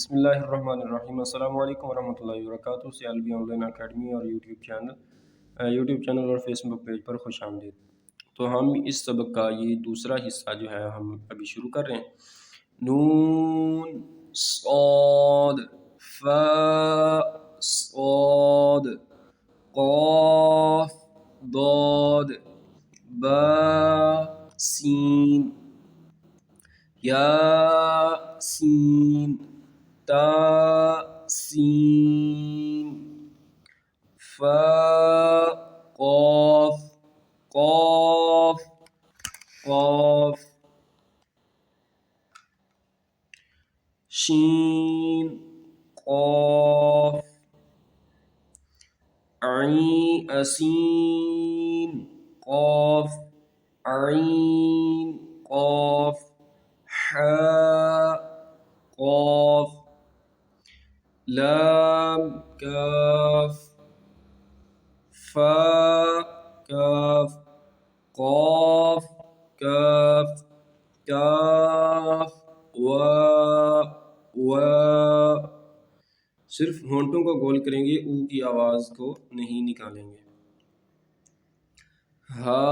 بسم اللہ الرحمن الرحیم۔ السلام علیکم ورحمۃ اللہ وبرکاتہ۔ CLB آن لائن اکیڈمی اور یوٹیوب چینل اور فیس بک پیج پر خوش آمدید۔ تو ہم اس سبق کا یہ دوسرا حصہ جو ہے ہم ابھی شروع کر رہے ہیں۔ نون صاد فا صاد قاف ضاد با سین یا سین تا سین فا قاف قاف قاف شین قاف عین اسین قاف عین قاف حا قاف لام کاف فا کاف قاف کاف کاف وا صرف ہونٹوں کو گول کریں گے، او کی آواز کو نہیں نکالیں گے۔ ہا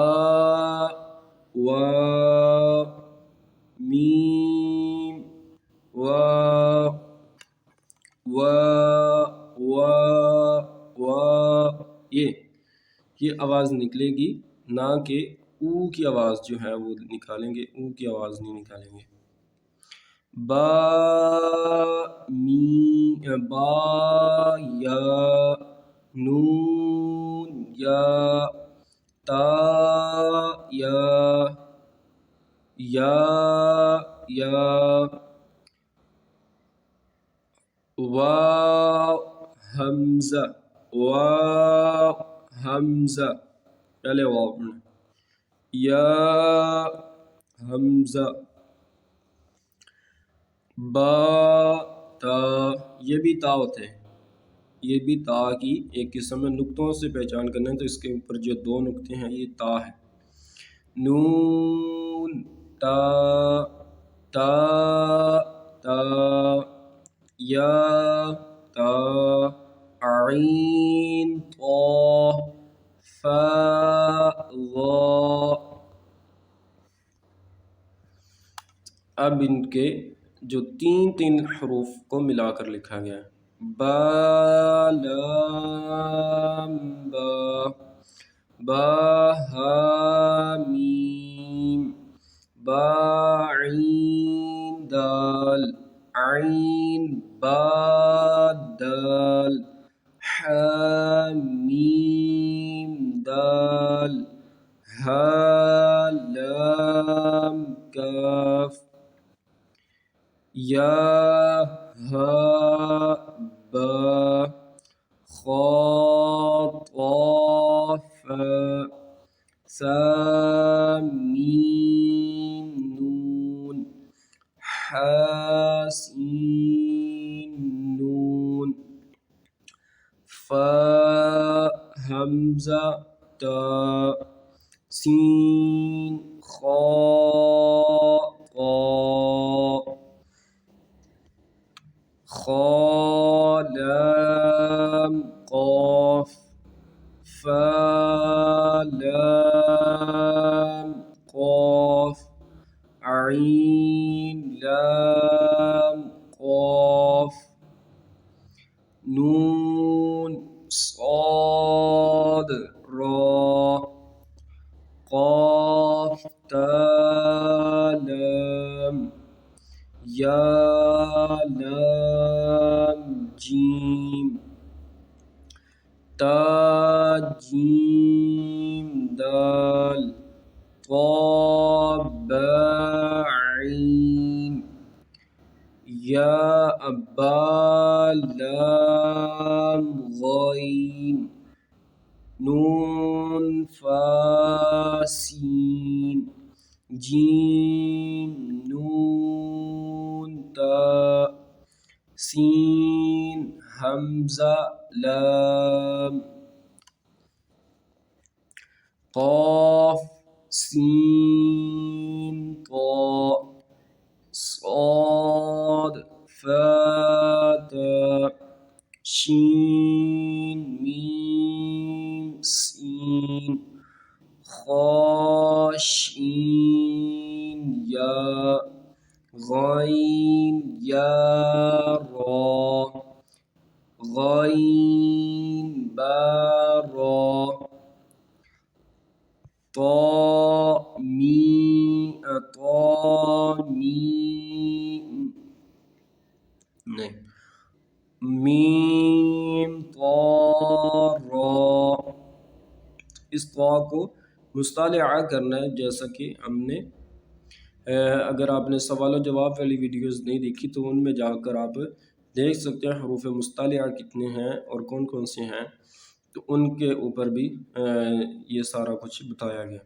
وا میم وا یہ آواز نکلے گی، نہ کہ او کی آواز جو ہے وہ نکالیں گے، او کی آواز نہیں نکالیں گے۔ با یا نون یا تا یا واو حمزہ پہلے واو پڑھنا، یا حمزہ با تا، یہ بھی تا ہوتے ہیں، یہ بھی تا کی ایک قسم ہے۔ نقطوں سے پہچان کرنا ہے تو اس کے اوپر جو دو نقطے ہیں یہ تا ہے۔ نون تا تا تا یا تا عین طا فا ظا۔ اب ان کے جو تین حروف کو ملا کر لکھا گیا ہے، با لام با، با ہا میم، با عین دال، عین با دال، حا میم دال، ہا لام کاف، یا ہا با، خا طا فا، سا میم نون، حا سین نون، فا حمزہ تا، سین خا طا، خا لام قاف، فا لام قاف، عین لام قاف، نون صاد را، قاف تا لام، یا لام جیم، تا جیم دال، طا با عین، یا با لام غین، نون فا سین، جیم نون تا، سین حمزہ لام، قاف سین طا، صاد فا شین میم سین خا شین یا غین یا را غین با را طا می طا میم نہیں میم طا را. اس طا کو مستعلیٰ کرنا ہے، جیسا کہ ہم نے اگر آپ نے سوال و جواب والی ویڈیوز نہیں دیکھی تو ان میں جا کر آپ دیکھ سکتے ہیں حروف مستعلیٰ کتنے ہیں اور کون کون سے ہیں، تو ان کے اوپر بھی یہ سارا کچھ بتایا گیا.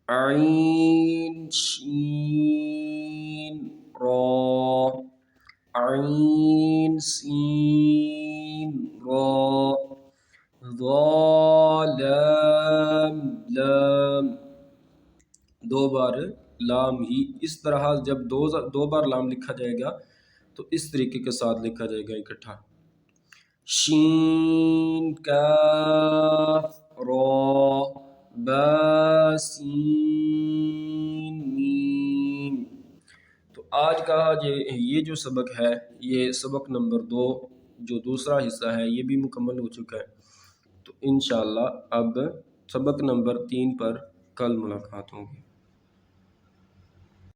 عین شین را عین سین را ضا لام لام. دو بار لام ہی اس طرح جب دو بار لام لکھا جائے گا تو اس طریقے کے ساتھ لکھا جائے گا اکٹھا. شین کاف را با سین میم. تو آج کا یہ جو سبق ہے، یہ سبق نمبر 2 جو دوسرا حصہ ہے یہ بھی مکمل ہو چکا ہے. تو انشاءاللہ اب سبق نمبر 3 پر کل ملاقات ہوگی.